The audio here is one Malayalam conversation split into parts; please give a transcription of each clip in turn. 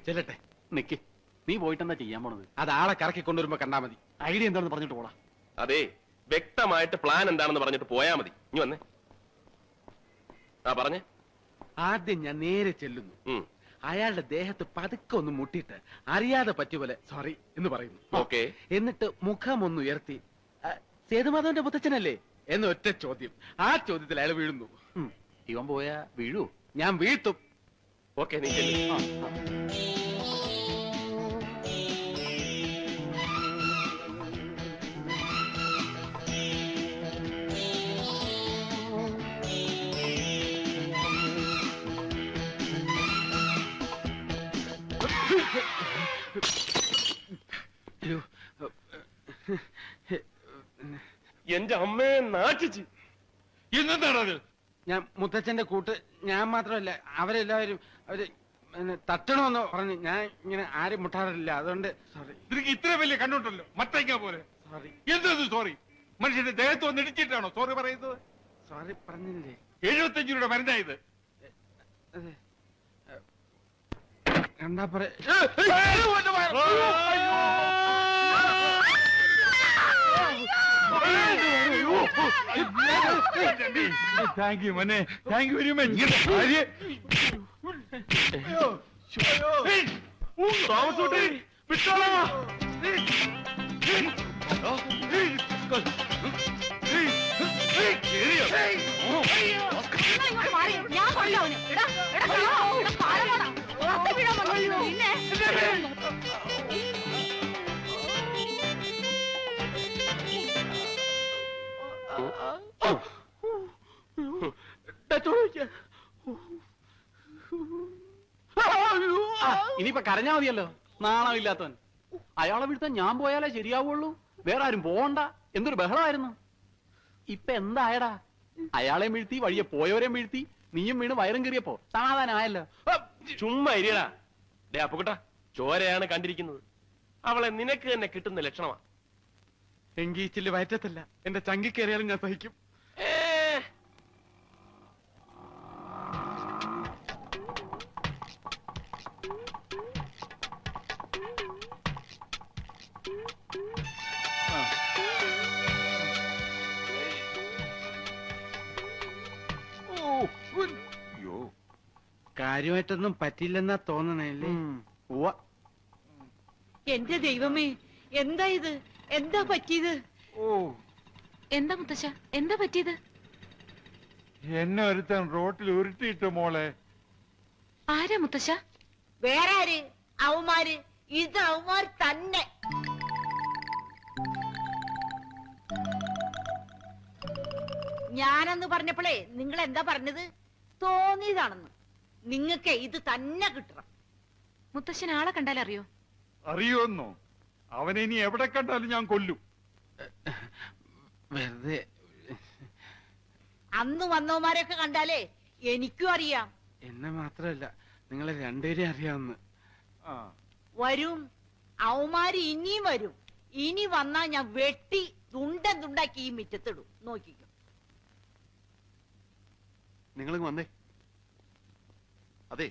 ചെല്ലട്ടെ. നിക്ക്, നീ പോയിട്ടെന്താ ചെയ്യാൻ പോണത്? അത് ആളെ കറക്കി കൊണ്ടുവരുമ്പോ കണ്ടാ മതി. ഐഡിയ എന്താണെന്ന് പറഞ്ഞിട്ട് പോടാ. അതെ, വ്യക്തമായിട്ട് പ്ലാൻ എന്താണെന്ന് പറഞ്ഞിട്ട് പോയാ മതി. ഇനി വന്നേ. ആ പറഞ്ഞേ. ആദ്യം ഞാൻ നേരെ ചെല്ലുന്നു. അയാളുടെ ദേഹത്ത് പതുക്കെ ഒന്ന് മുട്ടിയിട്ട് അറിയാതെ പറ്റുപോലെ സോറി എന്ന് പറയുന്നു. ഓക്കെ. എന്നിട്ട് മുഖം ഒന്ന് ഉയർത്തി സേതുമാധവന്റെ മുത്തച്ഛനല്ലേ എന്ന് ഒറ്റ ചോദ്യം. ആ ചോദ്യത്തിൽ അയാൾ വീഴുന്നു. ഇവൻ പോയാ വീഴൂ? ഞാൻ വീഴ്ത്തും. ഓക്കെ, നീ ചെല്ലു. എന്റെ അമ്മയെ നാട്ടിച്ച്. ഇന്നെന്താണത്? ഞാൻ മുത്തച്ഛന്റെ കൂട്ട്. ഞാൻ മാത്രമല്ല, അവരെല്ലാവരും അവര് തട്ടണമെന്ന് പറഞ്ഞു. ഞാൻ ഇങ്ങനെ ആരും മുട്ടാറില്ല, അതുകൊണ്ട് സോറി. നിനക്ക് ഇത്ര വലിയ കണ്ണുണ്ടല്ലോ, മത്തയ്ക്ക പോലെ. സോറി. എന്തത് സോറി? മനുഷ്യന്റെ ദേഹത്ത് വന്ന് ഇടിച്ചിട്ടാണോ സോറി പറയുന്നത്? സോറി പറഞ്ഞില്ലേ? 75 രൂപയുടെ മരുന്നായത്. അതെ, എന്താ പറയാ? താങ്ക് യു മോനെ, താങ്ക് യു വെരി മച്ച്. താമസോട്ടെ, വിട്ടോളാ. ഇനിയിപ്പൊ കരഞ്ഞാ മതിയല്ലോ, നാണമില്ലാത്തവൻ. അയാളെ വീഴ്ത്താൻ ഞാൻ പോയാലേ ശരിയാവുള്ളൂ, വേറെ ആരും പോവണ്ട. എന്തൊരു ബഹളമായിരുന്നു. ഇപ്പൊ എന്തായടാ? അയാളെ വീഴ്ത്തി, വഴിയെ പോയവരെ വീഴ്ത്തി, നീയും വീണ് വയറും കീറിയപ്പോ സമാധാനമായല്ലോ. ചുമ്മാ ഇരിയടാ. ഡേ അപ്പുകുട്ടാ, ചോരയാണ് കണ്ടിരിക്കുന്നത്. അവളെ നിനക്ക് തന്നെ കിട്ടുന്ന ലക്ഷണമാ. എങ്കീച്ചില് വയറ്റത്തല്ല, എന്റെ ചങ്കിക്കേറിയാലും ഞാൻ സഹിക്കും. കാര്യമായിട്ടൊന്നും പറ്റില്ലെന്നാ തോന്നണല്ലേ? എന്റെ ദൈവമേ, എന്താ ഇത്? എന്താ പറ്റിയത്? എന്താ മുത്തശ്ശ, എന്താ പറ്റിയത്? എന്നെ ഒരുത്തൻ റോട്ടിൽ ഉരുട്ടിയിട്ട് മോളെ. ആരാ മുത്തശ്ശ? വേറെ ആര്? അവന്മാര്. ഇത് അവന്മാർ തന്നെ. ഞാനെന്ന് പറഞ്ഞപ്പോഴേ നിങ്ങൾ എന്താ പറഞ്ഞത്? തോന്നിയതാണെന്ന്. നിങ്ങക്ക് ഇത് തന്നെ കിട്ടണം. മുത്തശ്ശൻ ആളെ കണ്ടാലറിയോ? അറിയോന്നോ? അവനെ ഇനി എവിടെ കണ്ടാലും ഞാൻ കൊല്ലും. വെറുതെ. അന്ന് വന്നവന്മാരെയൊക്കെ കണ്ടാലേ എനിക്കും അറിയാം. എന്നെ മാത്രമല്ല, നിങ്ങളെ രണ്ടുപേരെയും അറിയാവുന്ന. വരും, അവന്മാര് ഇനിയും വരും. ഇനി വന്നാ ഞാൻ വെട്ടി തുണ്ടൻ തുണ്ടാക്കി ഈ മിറ്റത്തിടും. നോക്കിക്കോ. നിങ്ങൾ വന്നേ. അതെ,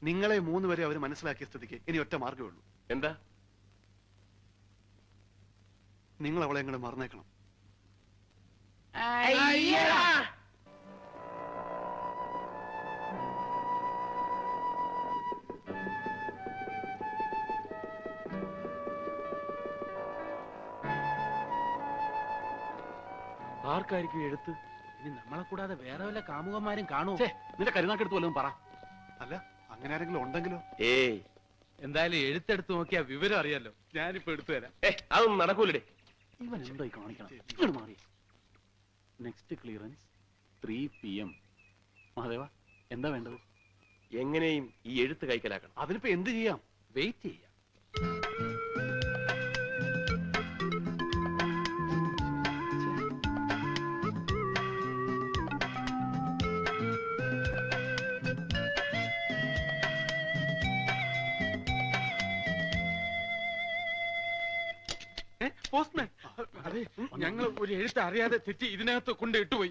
നിങ്ങളെ 3 പേരെ അവർ മനസ്സിലാക്കിയ സ്ഥിതിക്ക് ഇനി ഒറ്റ മാർഗ്ഗമേ ഉള്ളൂ. എന്താ? നിങ്ങൾ അവളെ എങ്ങനെ മറന്നേക്കണം. ആർക്കായിരിക്കും എഴുത്ത്? ഇനി നമ്മളെ കൂടാതെ വേറെ വല്ല കാമുകന്മാരും കാണുമോ? നിന്റെ കരുനാക്കെടുത്ത് വല്ലതും പറ. അല്ല, അങ്ങനെ ആരെങ്കിലും ഉണ്ടെങ്കിലോ? ഏയ്, എന്തായാലും എഴുത്തെടുത്ത് നോക്കിയാ വിവരം അറിയാലോ. ഞാനിപ്പോ എടുത്തു തരാം. അതൊന്നും നടക്കൂലേ. ഇവൻ എന്തായി കാണിക്കണം? ഇങ്ങോട്ട് മാറി. Next clearance 3 PM. മഹാദേവ, എന്താ വേണ്ടത്? എങ്ങനെയും ഈ എഴുത്ത് കൈക്കലാക്കണം. അതിനിപ്പോ എന്ത് ചെയ്യാം? വെയിറ്റ് ചെയ്യാം. പോസ്റ്റ്മാൻ, അതെ, ഞങ്ങൾ ഒരു എഴുത്ത് അറിയാതെ തെറ്റി ഇതിനകത്ത് കൊണ്ട് ഇട്ടുപോയി.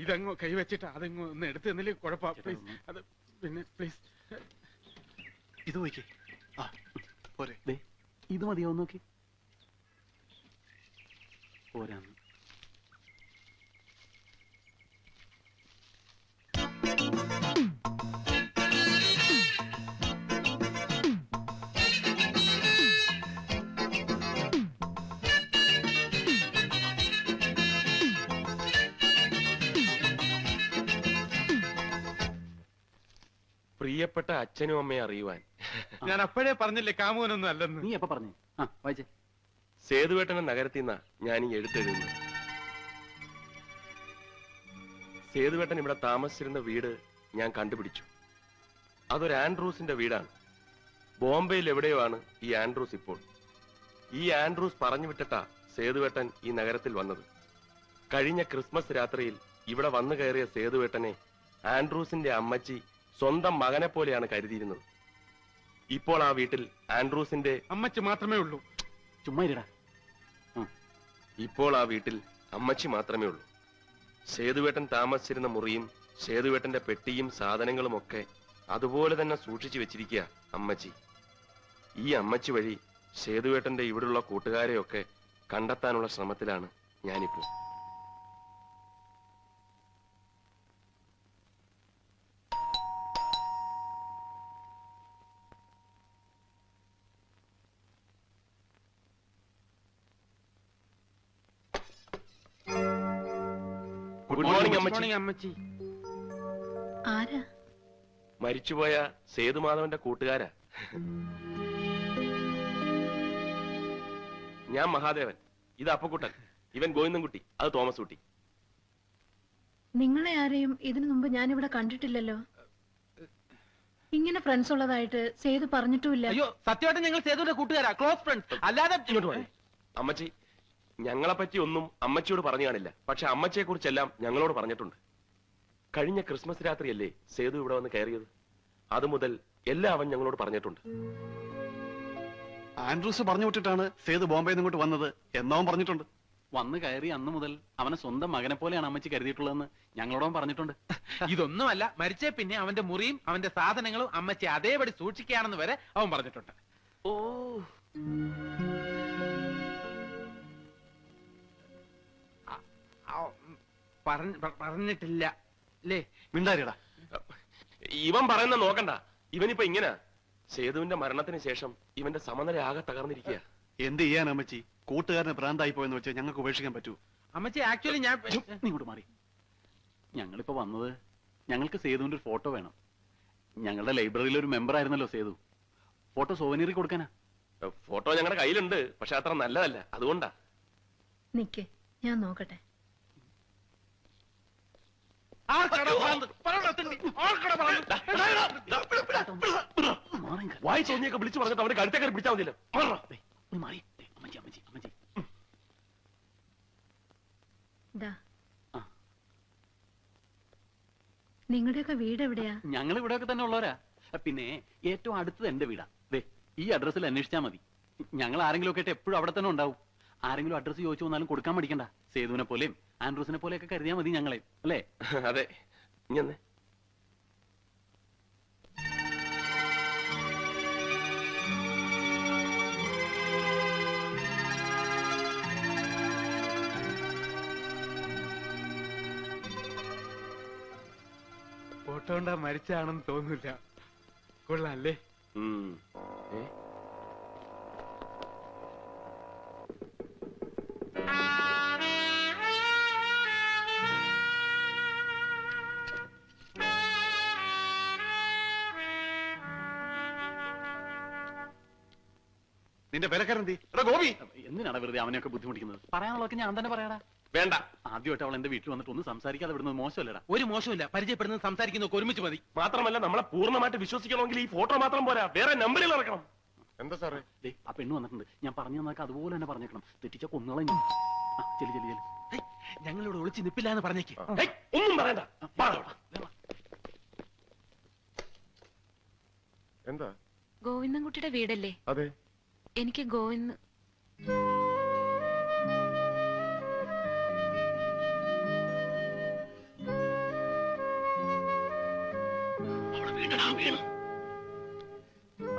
ഇതങ്ങ് കൈവച്ചിട്ട് അതങ്ങ് ഒന്ന് എടുത്ത് തന്നില്ലേ കുഴപ്പം. പ്ലീസ്, അത് പിന്നെ പ്ലീസ്. ഇത് നോക്കി. ആ പോരെ. ദേ ഇത് മതിയോ നോക്കി. പോരാന്ന്. പ്രിയപ്പെട്ട അച്ഛനും അമ്മയെ അറിയുവാൻ ഞാൻ അപ്പോഴേ പറഞ്ഞില്ലേ കാമുകനൊന്നും അല്ലെന്ന്. നീ എപ്പ പറഞ്ഞു? ആ വായിച്ചേ. സേതുവേട്ടനെ നഗരത്തിൽ നിന്നാ ഞാൻ ഈ എഴുത്തെഴുതുന്നത്. സേതുവേട്ടൻ ഇവിടെ താമസിച്ചിരുന്ന വീട് ഞാൻ കണ്ടുപിടിച്ചു. അതൊരു ആൻഡ്രൂസിന്റെ വീടാണ്. ബോംബെയിൽ എവിടെയോ ആണ് ഈ ആൻഡ്രൂസ് ഇപ്പോൾ. ഈ ആൻഡ്രൂസ് പറഞ്ഞു വിട്ടിട്ടാ സേതുവേട്ടൻ ഈ നഗരത്തിൽ വന്നത്. കഴിഞ്ഞ ക്രിസ്മസ് രാത്രിയിൽ ഇവിടെ വന്നു കയറിയ സേതുവേട്ടനെ ആൻഡ്രൂസിന്റെ അമ്മച്ചി സ്വന്തം മകനെ പോലെയാണ് കരുതിയിരുന്നത്. ഇപ്പോൾ ആ വീട്ടിൽ ആൻഡ്രൂസിന്റെ അമ്മച്ചി മാത്രമേ ഉള്ളൂ. ചുമ്മാ ഇരടാ. ഇപ്പോൾ ആ വീട്ടിൽ അമ്മച്ചി മാത്രമേ ഉള്ളൂ. സേതുവേട്ടൻ താമസിച്ചിരുന്ന മുറിയും സേതുവേട്ടന്റെ പെട്ടിയും സാധനങ്ങളും ഒക്കെ അതുപോലെ തന്നെ സൂക്ഷിച്ചു വെച്ചിരിക്കുക അമ്മച്ചി. ഈ അമ്മച്ചി വഴി സേതുവേട്ടന്റെ ഇവിടുള്ള കൂട്ടുകാരെയൊക്കെ കണ്ടെത്താനുള്ള ശ്രമത്തിലാണ് ഞാനിപ്പോ. ഗുഡ് മോർണിംഗ് അമ്മച്ചി. മോർണിംഗ് അമ്മച്ചി. ആരാ? മരിച്ചുപോയ സേതുമാധവന്റെ കൂട്ടുകാരാ. ഞാൻ മഹാദേവൻ, ഇത് അപ്പക്കുട്ടൻ, ഇവൻ ഗോവിന്ദൻകുട്ടി, അത് തോമസ് കുട്ടി. നിങ്ങളെ ആരെയും ഇതിനു മുമ്പ് ഞാനിവിടെ കണ്ടിട്ടില്ലല്ലോ. ഇങ്ങനെ ഫ്രണ്ട്സ് ഉള്ളതായിട്ട് സേതു പറഞ്ഞിട്ടുമില്ല. അയ്യോ സത്യമായിട്ട് ഞങ്ങൾ സേതുവിന്റെ കൂട്ടുകാരാ, ക്ലോസ് ഫ്രണ്ട്സ്. അല്ലാതെ ഇങ്ങോട്ട് പോരെ. അമ്മച്ചി ഞങ്ങളെ പറ്റി ഒന്നും അമ്മച്ചിയോട് പറഞ്ഞു കാണില്ല. പക്ഷെ അമ്മച്ചിയെ കുറിച്ചെല്ലാം ഞങ്ങളോട് പറഞ്ഞിട്ടുണ്ട്. കഴിഞ്ഞ ക്രിസ്മസ് രാത്രിയല്ലേ സേതു ഇവിടെ വന്ന് കയറിയത്. അതുമുതൽ എല്ലാം അവൻ ഞങ്ങളോട് പറഞ്ഞിട്ടുണ്ട്. ആൻഡ്രൂസ് പറഞ്ഞു വിട്ടിട്ടാണ് സേതു ബോംബെയിൽ നിന്ന് ഇങ്ങോട്ട് വന്നത് എന്നവൻ പറഞ്ഞിട്ടുണ്ട്. വന്ന് കയറി അന്ന് മുതൽ അവനെ സ്വന്തം മകനെ പോലെയാണ് അമ്മച്ചി കരുതിയിട്ടുള്ളതെന്ന് ഞങ്ങളോടും പറഞ്ഞിട്ടുണ്ട്. ഇതൊന്നുമല്ല, മരിച്ചേ പിന്നെ അവന്റെ മുറിയും അവന്റെ സാധനങ്ങളും അമ്മച്ചി അതേപടി സൂക്ഷിക്കുകയാണെന്ന് വരെ അവൻ പറഞ്ഞിട്ടുണ്ട്. ഓ പറഞ്ഞിട്ടില്ല അല്ലേ? മിണ്ടാരിടാ. ഇവൻ പറയുന്ന നോക്കണ്ട. ഇവനിപ്പോ ഇങ്ങനെ സേതുവിന്റെ മരണത്തിന് ശേഷം ഇവന്റെ സമനില ആകെ തകർന്നിരിക്കുക. എന്ത് ചെയ്യാൻ അമ്മച്ചി? കൂട്ടുകാരന് ഭ്രാന്തായി പോയെന്ന് വെച്ചാൽ ഞങ്ങൾക്ക് ഉപേക്ഷിക്കാൻ പറ്റൂ? അമ്മച്ചി ആക്ച്വലി ഞാൻ നീ ഇങ്ങോട്ട് മാറി. ഞങ്ങളിപ്പോ വന്നത് ഞങ്ങൾക്ക് സേതുവിന്റെ ഒരു ഫോട്ടോ വേണം. ഞങ്ങളുടെ ലൈബ്രറിയിലെ ഒരു മെമ്പർ ആയിരുന്നല്ലോ സേതു. ഫോട്ടോ സോവനീറി കൊടുക്കാനാ. ഫോട്ടോ ഞങ്ങളുടെ കയ്യിലുണ്ട്, പക്ഷെ അത്ര നല്ലതല്ല, അതുകൊണ്ടാ. നിക്ക്, ഞാൻ നോക്കട്ടെ. വായി തോന്നിയൊക്കെ വിളിച്ചു പറഞ്ഞിട്ട് അവന് കഴുത്തേക്കാർ പിടിച്ചാൽ മതിയല്ലോ. മാറി. അമ്മച്ചി അമ്മച്ചി അമ്മച്ചി. ദാ, ആ. നിങ്ങളുടെയൊക്കെ വീട് എവിടെയാ? ഞങ്ങൾ ഇവിടെയൊക്കെ തന്നെ ഉള്ളവരാ. പിന്നെ ഏറ്റവും അടുത്തത് എന്റെ വീടാ. ദേ ഈ അഡ്രസ്സിൽ അന്വേഷിച്ചാൽ മതി. ഞങ്ങൾ ആരെങ്കിലും ഒക്കെ ആയിട്ട് എപ്പോഴും അവിടെ തന്നെ ഉണ്ടാവും. ആരെങ്കിലും അഡ്രസ്സ് ചോദിച്ചു വന്നാലും കൊടുക്കാൻ മടിക്കണ്ട. സേതുവിനെ പോലെയും ആൻഡ്രൂസിനെ പോലെയൊക്കെ കരുതിയാൽ മതി ഞങ്ങളെ, അല്ലേ? അതെ. ഇങ്ങനെ ഫോട്ടോ കൊണ്ടാ മരിച്ചാണെന്ന് തോന്നില്ല. കൊള്ളാല്ലേ? ഏ? നിന്റെ വിലക്കാരെന്തി? എടാ ഗോപി, എന്തിനാണ് വെറുതെ അവനെയൊക്കെ ബുദ്ധിമുട്ടിക്കുന്നത്? പറയാനുള്ളതൊക്കെ ഞാൻ തന്നെ പറയാടാ. വേണ്ട. ആദ്യമായിട്ട് അവൾ എന്റെ വീട്ടിൽ വന്നിട്ട് ഒന്ന് സംസാരിക്കാതെ വിടുന്നത് മോശമല്ലടാ. ഒരു മോശമില്ല, പരിചയപ്പെടുന്നത് സംസാരിക്കുന്നൊക്കെ ഒരുമിച്ച് മതി. മാത്രമല്ല നമ്മളെ പൂർണ്ണമായിട്ട് വിശ്വസിക്കണമെങ്കിൽ ഈ ഫോട്ടോ മാത്രം പോരാ, വേറെ നമ്പറിൽ ഇറക്കണം. എന്താ സാറേ? ദേ ആ പെണ്ണ് വന്നിട്ടുണ്ട്. ഞാൻ പറഞ്ഞു തന്നൊക്കെ അതുപോലെ തന്നെ പറഞ്ഞേക്കണം. തെറ്റിച്ച കൊന്നുകളയും. ചെല്ലി ചെല്ലി ചെല്ലി. ഞങ്ങളിവിടെ ഒളിച്ച് നിപ്പില്ല എന്ന് പറഞ്ഞേക്ക്. ഹേയ്, ഒന്നും പറയണ്ട. എന്താ? ഗോവിന്ദൻകുട്ടിയുടെ വീടല്ലേ? അതെ. എനിക്ക് ഗോവിന്ദ്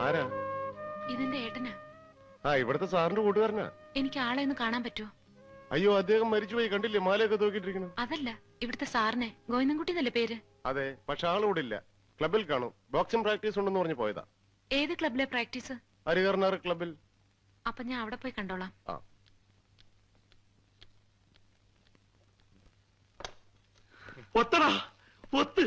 ആരാ? ഇതെന്റെ ഏട്ടനാ. ആ, ഇവിടുത്തെ സാറിന്റെ കൂട്ടുകാരനാ. എനിക്ക് ആളെ ഒന്ന് കാണാൻ പറ്റുമോ? അയ്യോ, അദ്ദേഹം മരിച്ചുപോയി, കണ്ടില്ലേ മാലയൊക്കെ തൂക്കിട്ടിരിക്കണം. അതല്ല, ഇവിടുത്തെ സാറിനെ. ഗോവിന്ദൻകുട്ടി എന്നല്ലേ പേര്? അതെ, പക്ഷെ ആളിവിടെ ഇല്ല. ക്ലബിൽ കാണും. ബോക്സിംഗ് പ്രാക്ടീസ് ഉണ്ടെന്ന് പറഞ്ഞു പോയതാ. ഏത് ക്ലബിലെ പ്രാക്ടീസ്? ഹരികർണാർ ക്ലബിൽ. അപ്പൊ ഞാൻ അവിടെ പോയി കണ്ടോളാം. ആ. ഒത്തടാ, ഒത്ത്.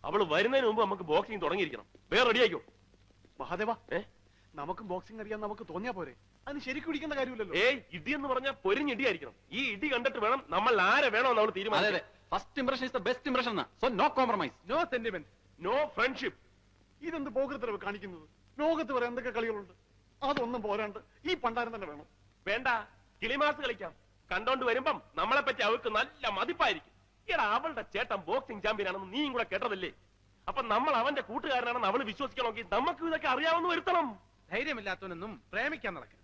അവള് വരുന്നതിന് മുമ്പ് നമുക്ക് ബോക്സിംഗ് തുടങ്ങിയിരിക്കണം. വേറെ റെഡിയാക്കോ മഹാദേവ. നമുക്ക് ബോക്സിംഗ് അറിയാൻ നമുക്ക് തോന്നിയാ പോരെ? അതിന് ശരിക്കും ഇടിക്കേണ്ട കാര്യമില്ലല്ലോ. ഏയ്, ഇടി എന്ന് പറഞ്ഞാൽ പൊരിഞ്ഞിടിയായിരിക്കണം. ഈ ഇടി കണ്ടിട്ട് വേണം നമ്മൾ ആരെ വേണമെന്ന് അവൾ തീരുമാനിച്ചത്. First impression is the best impression. So no compromise, no sentiment, no friendship. ഇതെന്ത് പോകൃത്തരവ് കാണിക്കുന്നത്? ലോകത്ത് വരെ എന്തൊക്കെ കളികളുണ്ട്, അതൊന്നും പോരാണ്ട് ഈ പണ്ടാരം തന്നെ വേണം. വേണ്ട, കിളിമാസ് കളിക്കാം. കണ്ടോണ്ട് വരുമ്പം നമ്മളെ പറ്റി അവൾക്ക് നല്ല മതിപ്പായിരിക്കും. എടാ, അവളുടെ ചേട്ടൻ ബോക്സിംഗ് ചാമ്പ്യൻ ആണെന്ന് നീയും കൂടെ കേട്ടതല്ലേ? അപ്പൊ നമ്മൾ അവന്റെ കൂട്ടുകാരനാണെന്ന് അവള് വിശ്വസിക്കണമെങ്കിൽ നമുക്ക് ഇതൊക്കെ അറിയാവുന്ന വരുത്തണം. ധൈര്യമില്ലാത്തവനൊന്നും പ്രേമിക്കാൻ നടക്കണം.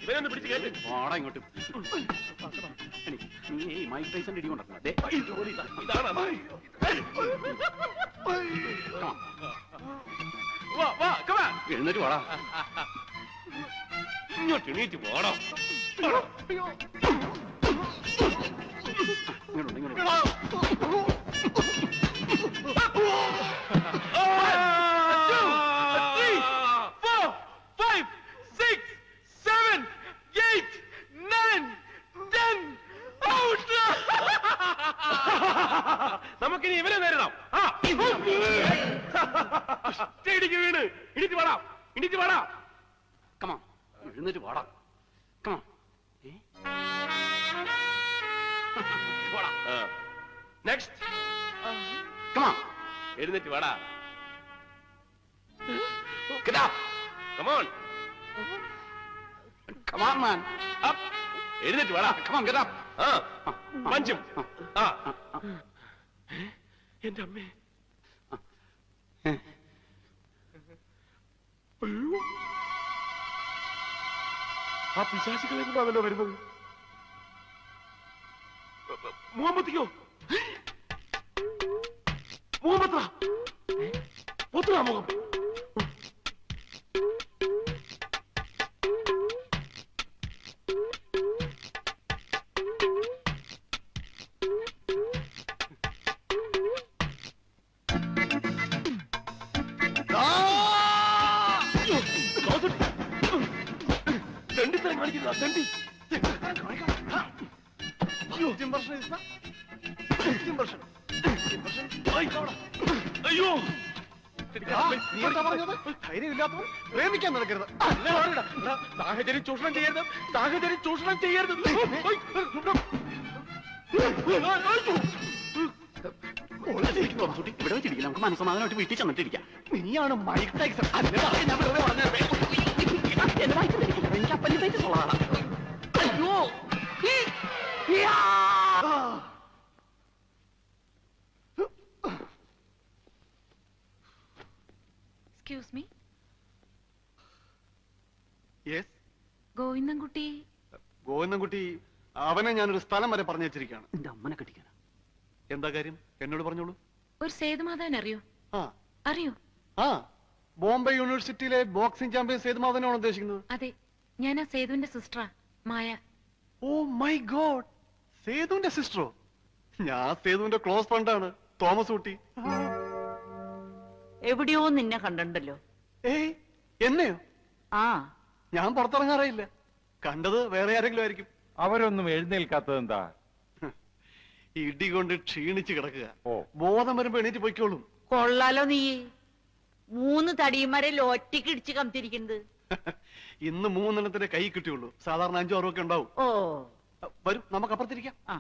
ഇവനൊന്ന് പിടിച്ച് കേട്ട്. വാടാ ഇങ്ങോട്ട്. നീ മൈക്ക് ടൈസന്റെ ഇടി കൊണ്ടിരുന്ന ഇതാണ് എഴുന്നേറ്റ് വാടാ. ഇങ്ങോട്ട് എണീറ്റ് പോടോ. ഇങ്ങോട്ടുണ്ട്, ഇങ്ങോട്ട്. 5, 6, 7, 8, 9, 10. നമുക്കിനി ഇവനെ നേരിടാം. ഇടിക്ക് വീണ്. ഇടിച്ച് വാടാ, ഇടിച്ച് വാടാ. Come on, എഴുന്നേറ്റ് വാടാ. Come on. വാടാ. നെക്സ്റ്റ്. Come on. എഴുന്നേറ്റ് വാടാ. Get up. Come on. Come on, man. Up. എഴുന്നേറ്റ് വാടാ. Come on, get up. പഞ്ചും. എന്റെ അമ്മേ. അയ്യോ, ആ പിശാചികളെ കൊണ്ടാണല്ലോ വരുന്നത്. മുഹമ്മദിക്കോ? മുഹമ്മദ് ഒത്തുവാ മുഖം. തെണ്ടിത്തരം കാണിക്കുന്ന തെണ്ടി. അയ്യോ, ധൈര്യമില്ലാത്തവർ പ്രേമിക്കാൻ നടക്കരുത്. സാഹചര്യം ചൂഷണം ചെയ്യരുത്, സാഹചര്യം ചൂഷണം ചെയ്യരുത്. ഇവിടെ വെച്ചിരിക്കില്ല, നമുക്ക് മനസ്സമാധാനമായിട്ട് വീട്ടിൽ ചെന്നിട്ടിരിക്കാം. നീയാണ് മൈക്ക് ടൈസൺ. ഞാൻ വെറുതെ പറഞ്ഞത്. എന്റെ വയറ്റിലിരിക്കില്ല, എനിക്ക് അപ്പൻഡിസൈറ്റിസ് ഉള്ളതാണ്. അയ്യോ. Excuse me, yes, Govindankutty. Govindankutty, അവനെ ഞാനൊരു സ്ഥലം വരെ പറഞ്ഞു വെച്ചിരിക്കുകയാണ്. എന്റെ അമ്മനെ കെട്ടിക്കാനാ. എന്താ കാര്യം? എന്നോട് പറഞ്ഞോളൂ. ഒരു സേതുമാധവൻ അറിയോ? ആ അറിയോ? ആ, ബോംബെ യൂണിവേഴ്സിറ്റിയിലെ ബോക്സിംഗ് ചാമ്പ്യൻ സേതുമാധവനാണ് ഉദ്ദേശിക്കുന്നത്. അതെ, ഞാൻ ആ സേതുവിന്റെ സിസ്റ്ററാ, മായ. Oh my God, സേതുവിന്റെ സിസ്റ്ററോ? ഞാൻ സേതുവിന്റെ ക്ലോസ് ഫ്രണ്ടാണ്, തോമസ് ഊട്ടി. എവിടെയോ നിന്നെ കണ്ടിട്ടുണ്ടല്ലോ. ഏയ്, എന്നെയോ? ആ, ഞാൻ പുറത്തിറങ്ങാറില്ല. കണ്ടത് വേറെ ആരെങ്കിലും ആയിരിക്കും. അവരൊന്നും എഴുന്നേൽക്കാത്തത് എന്താ? ഇടി കൊണ്ട് ക്ഷീണിച്ച് കിടക്കുക. ഓ, ബോധം വരുമ്പോ എണീറ്റ് പൊയ്ക്കോളും. കൊള്ളാലോ നീ. 3 തടിയന്മാരെ ഒറ്റയ്ക്ക് ഇടിച്ച് കമത്തിരിക്കുന്നത്. ഇന്ന് 3 കൈ കിട്ടിയുള്ളൂ. സാധാരണ 5 6 ഒക്കെ ഉണ്ടാവും. ഓ, വരും, നമുക്ക് അപ്പുറത്തിരിക്കാം. ആ,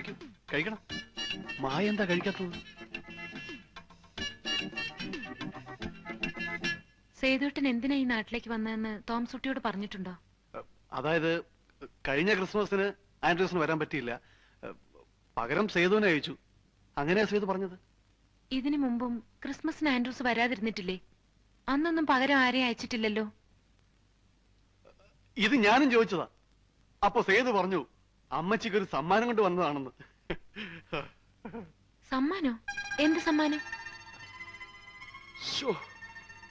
കഴിക്കൂ, കഴിക്കണം. മായ എന്താ കഴിക്കാത്തത്? സേതുവേട്ടൻ എന്തിനാ ഈ നാട്ടിലേക്ക് വന്നതെന്ന് തോംസുട്ടിയോട് പറഞ്ഞിട്ടുണ്ടോ? അതായത് കഴിഞ്ഞ ക്രിസ്മസിന് ആൻഡ്രൂസിന് വരാൻ പറ്റിയില്ല. പകരം സേതുവിനെ അയച്ചു. അങ്ങനെയാ സേതു പറഞ്ഞത്. ഇതിനു മുമ്പും ക്രിസ്മസിന് ആൻഡ്രൂസ് വരാതിരുന്നിട്ടില്ലേ? അന്നൊന്നും പകരം ആരെയും അയച്ചിട്ടില്ലല്ലോ. ഇത് ഞാനും ചോദിച്ചതാ. അപ്പൊ സേതു പറഞ്ഞു അമ്മച്ചിക്ക് ഒരു സമ്മാനം കൊണ്ട് വന്നതാണെന്ന്. സമ്മാനോ? എന്ത് സമ്മാനം?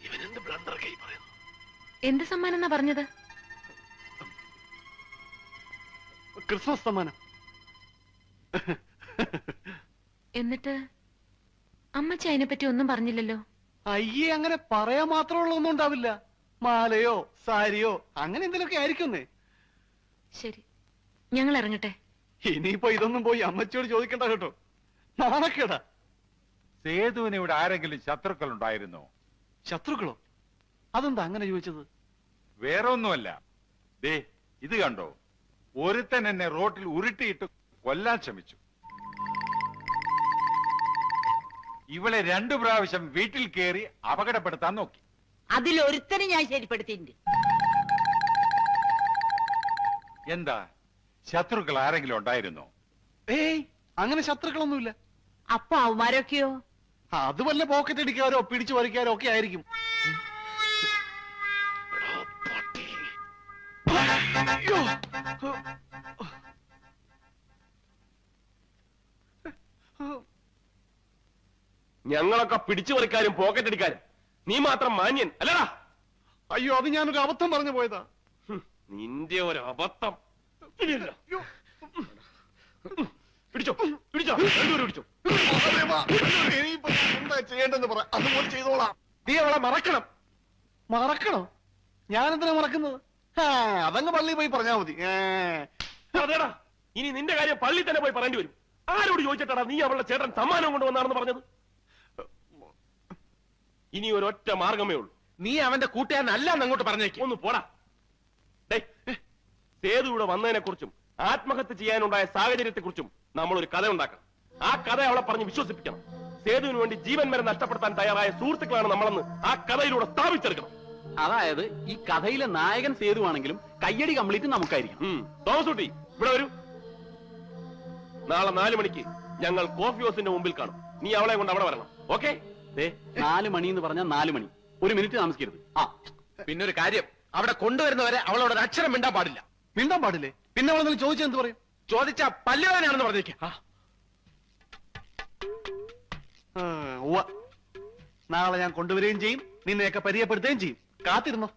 ഇവനെന്ത് ബ്ലണ്ടർ കൈ പറയുന്നു. എന്ത് സമ്മാനം എന്നാ പറഞ്ഞത്? ക്രിസ്മസ് സമ്മാനം. എന്നിട്ട് അമ്മച്ചി അതിനെപ്പറ്റി ഒന്നും പറഞ്ഞില്ലല്ലോ. അയ്യേ, അങ്ങനെ പറയാൻ മാത്രമുള്ള ഒന്നും ഉണ്ടാവില്ല. മാലയോ സാരിയോ അങ്ങനെ എന്തെങ്കിലുമൊക്കെ ആയിരിക്കുന്നേ. ശരി, ഞങ്ങൾ ഇറങ്ങട്ടെ. ഇനിയിപ്പോ ഇതൊന്നും പോയി അമ്മച്ചിയോട് ചോദിക്കണ്ട കേട്ടോ, നാണക്കേടാ. സേതുവിന് ഇവിടെ ആരെങ്കിലും ശത്രുക്കൾ ഉണ്ടായിരുന്നോ? ശത്രുക്കളോ? അതെന്താ അങ്ങനെ ചോദിച്ചത്? വേറെ ഒന്നുമല്ല. ദേ ഇത് കണ്ടോ, ഒരുത്തൻ എന്നെ റോട്ടിൽ ഉരുട്ടിയിട്ട് കൊല്ലാൻ ശ്രമിച്ചു. ഇവളെ 2 പ്രാവശ്യം വീട്ടിൽ കയറി അപകടപ്പെടുത്താൻ നോക്കി. അതിലൊരുത്തനെ ഞാൻ ശരിപ്പെടുത്തിയിട്ടുണ്ട്. എന്താ, ശത്രുക്കൾ ആരെങ്കിലും ഉണ്ടായിരുന്നോ? ഏയ്, അങ്ങനെ ശത്രുക്കളൊന്നുമില്ല. അപ്പൊ അവന്മാരൊക്കെയോ? അത് വല്ല പോക്കറ്റ് അടിക്കാരോ പിടിച്ചു പറിക്കാരോ ഒക്കെ ആയിരിക്കും. അയ്യോ. ഞങ്ങളൊക്കെ പിടിച്ചു പറിക്കാനും പോക്കറ്റ് അടിക്കാനും, നീ മാത്രം മാന്യൻ അല്ലടാ. അയ്യോ, അത് ഞാനൊരു അബദ്ധം പറഞ്ഞു പോയതാ. നിന്റെ ഒരു അബദ്ധം. പിടിച്ചോ പിടിച്ചോ, രണ്ടുപേരും പിടിച്ചോ. ഇനിയിപ്പോ ഞാൻ എന്താ ചെയ്യേണ്ടെന്ന് പറ, അതുപോലെ ചെയ്തോളാം. നീ അവളെ മറക്കണം. മറക്കണോ? ഞാനെന്തിനാ മറക്കുന്നത്? അതങ്ങ് പള്ളിയിൽ പോയി പറഞ്ഞാ മതി. അതേടാ, ഇനി നിന്റെ കാര്യം പള്ളി തന്നെ പോയി പറയേണ്ടി വരും. ആരോട് ചോദിച്ചിട്ടാടാ നീ അവളുടെ ചേട്ടൻ സമ്മാനം കൊണ്ടുവന്നാണെന്ന് പറഞ്ഞത്? ഇനി ഒരൊറ്റ മാർഗമേ ഉള്ളൂ. നീ അവന്റെ കൂട്ടുകാരനല്ല അങ്ങോട്ട് പറഞ്ഞേക്ക്. ഒന്ന് പോടാ. സേതു ഇവിടെ വന്നതിനെ കുറിച്ചും ആത്മഹത്യ ചെയ്യാനുണ്ടായ സാഹചര്യത്തെ കുറിച്ചും നമ്മൾ ഒരു കഥ ഉണ്ടാക്കണം. ആ കഥ അവളെ പറഞ്ഞ് വിശ്വസിപ്പിക്കണം. സേതുവിന് വേണ്ടി ജീവൻ വരെ നഷ്ടപ്പെടുത്താൻ തയ്യാറായ സുഹൃത്തുക്കളാണ് നമ്മളെന്ന് ആ കഥയിലൂടെ സ്ഥാപിച്ചെടുക്കണം. അതായത് ഈ കഥയിലെ നായകൻ സേതുവാണെങ്കിലും കയ്യടി കംപ്ലീറ്റ് നമുക്കായിരിക്കും. തോമസ് കുട്ടി, ഇവിടെ വരൂ. നാളെ 4 മണിക്ക് ഞങ്ങൾ കോഫി ഹൗസിന്റെ മുമ്പിൽ കാണും. നീ അവളെ കൊണ്ട് അവിടെ വരണം. ഓക്കെ? 4 മണി എന്ന് പറഞ്ഞാൽ 4 മണി. 1 മിനിറ്റ് താമസിക്കരുത്. പിന്നെ ഒരു കാര്യം, അവിടെ കൊണ്ടുവരുന്നവരെ അവളോട് ഒരു അക്ഷരം മിണ്ടാൻ പാടില്ല. മിണ്ടാൻ പാടില്ലേ? പിന്നെ അവളെന്തെങ്കിലും ചോദിച്ചാൽ എന്ത് പറയും? ചോദിച്ചാ പല്ലുവേദനയാണെന്ന് പറഞ്ഞേക്ക്. നാളെ ഞാൻ കൊണ്ടുവരികയും ചെയ്യും, നിന്നെയൊക്കെ പരിചയപ്പെടുത്തുകയും ചെയ്യും. കാത്തിരുന്നോ.